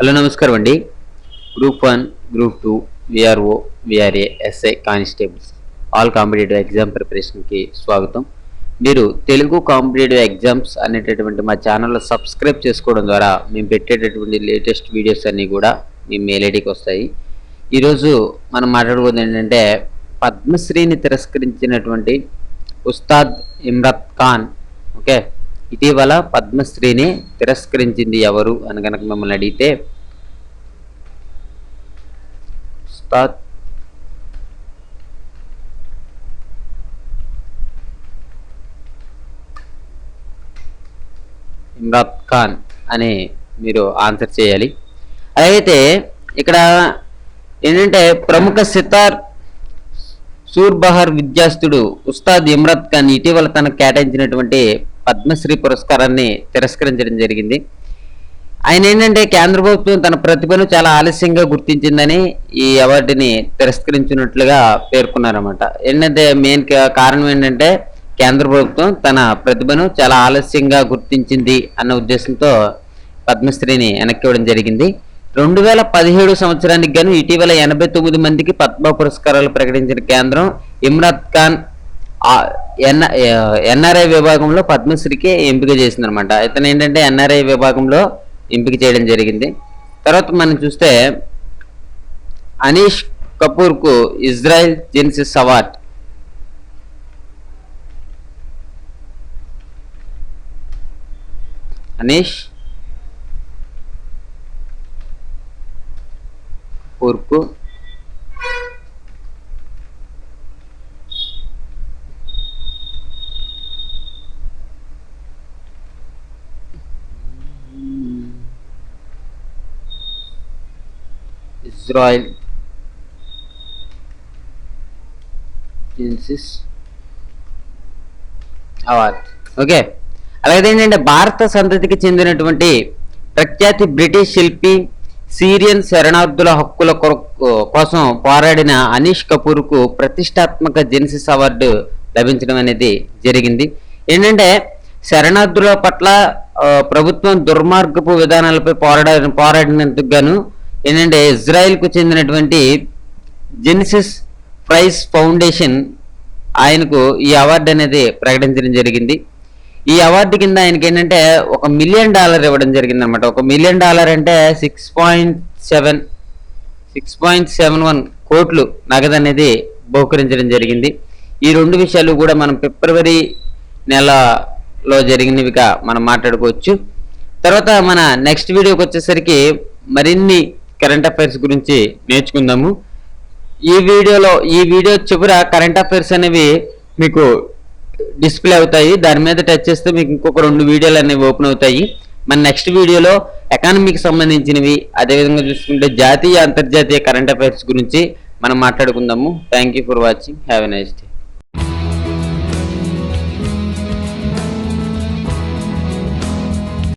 Hello నమస్కారం అండి. Group 1, group 2, VRO, VRA, SI, constables all competitive exam ప్రిపరేషన్కి స్వాగతం. మీరు తెలుగు కాంపిటేటివ్ ఎగ్జామ్స్ అనేటటువంటి మా ఛానల్లో సబ్స్క్రైబ్ చేసుకోవడం ద్వారా మేము పెట్టేటటువంటి లేటెస్ట్ వీడియోస్ అన్నీ కూడా మీ మెయిల్ ఐడికి వస్తాయి. ఈరోజు మనం మాట్లాడుకోవడం ఏంటంటే పద్మశ్రీని తిరస్కరించినటువంటి ఉస్తాద్ ఇమ్రాన్ ఖాన్ ఓకే ఇటీవల పద్మశ్రీని తిరస్కరించింది ఎవరు అని కనుక మిమ్మల్ని అడిగితే ఉస్తాద్ ఇమ్రాన్ ఖాన్ అని మీరు ఆన్సర్ చేయాలి. అయితే ఇక్కడ ఏంటంటే ప్రముఖ సితార్ సూర్బహర్ విద్యాస్తుడు ఉస్తాద్ ఇమ్రాన్ ఖాన్ ఇటీవల తనకు కేటాయించినటువంటి పద్మశ్రీ పురస్కారాన్ని తిరస్కరించడం జరిగింది. ఆయన ఏంటంటే కేంద్ర ప్రభుత్వం తన ప్రతిభను చాలా ఆలస్యంగా గుర్తించిందని ఈ అవార్డుని తిరస్కరించినట్లుగా పేర్కొన్నారన్నమాట. ఏంటంటే మెయిన్ కారణం ఏంటంటే కేంద్ర ప్రభుత్వం తన ప్రతిభను చాలా ఆలస్యంగా గుర్తించింది అన్న ఉద్దేశంతో పద్మశ్రీని వెనక్కి ఇవ్వడం జరిగింది. 2017 సంవత్సరానికి గాను ఇటీవల 89 మందికి పద్మ పురస్కారాలు ప్రకటించిన కేంద్రం ఇమ్రాన్ ఖాన్ ఎన్ఆర్ఐ విభాగంలో పద్మశ్రీకి ఎంపిక చేసింది అనమాట. ఇతను ఏంటంటే ఎన్ఆర్ఐ విభాగంలో ఎంపిక చేయడం జరిగింది. తర్వాత మనం చూస్తే అనీష్ కపూర్కు ఇజ్రాయెల్ జెన్సిస్ అవార్డ్. అనీష్ కపూర్కు ఇజ్రాయెల్ జెన్సిస్ అవార్డ్ ఓకే. అలాగే ఏంటంటే భారత సంతతికి చెందినటువంటి ప్రఖ్యాతి బ్రిటిష్ శిల్పి సిరియన్ శరణార్థుల హక్కుల కోసం పోరాడిన అనీష్ కపూర్కు ప్రతిష్టాత్మక జెన్సిస్ అవార్డు లభించడం అనేది జరిగింది. ఏంటంటే శరణార్థుల పట్ల ప్రభుత్వం దుర్మార్గపు విధానాలపై పోరాడినందుకు గాను ఏంటంటే ఇజ్రాయెల్కు చెందినటువంటి జెన్సిస్ ప్రైజ్ ఫౌండేషన్ ఆయనకు ఈ అవార్డు అనేది ప్రకటించడం జరిగింది. ఈ అవార్డు కింద ఆయనకి ఏంటంటే $1 మిలియన్ ఇవ్వడం జరిగింది అనమాట. $1 మిలియన్ అంటే 6.71 కోట్లు నగదు అనేది బహుకరించడం జరిగింది. ఈ రెండు విషయాలు కూడా మనం ఫిబ్రవరి నెలలో జరిగినవిగా మనం మాట్లాడుకోవచ్చు. తర్వాత మన నెక్స్ట్ వీడియోకి వచ్చేసరికి మరిన్ని కరెంట్ అఫైర్స్ గురించి నేర్చుకుందాము. ఈ వీడియో చివర కరెంట్ అఫైర్స్ అనేవి మీకు డిస్ప్లే అవుతాయి. దాని మీద టచ్ చేస్తే మీకు ఇంకొక 2 వీడియోలు అనేవి ఓపెన్ అవుతాయి. మన నెక్స్ట్ వీడియోలో ఎకానమీకి సంబంధించినవి, అదేవిధంగా చూసుకుంటే జాతీయ అంతర్జాతీయ కరెంట్ అఫైర్స్ గురించి మనం మాట్లాడుకుందాము. Thank you for watching. Have a nice day.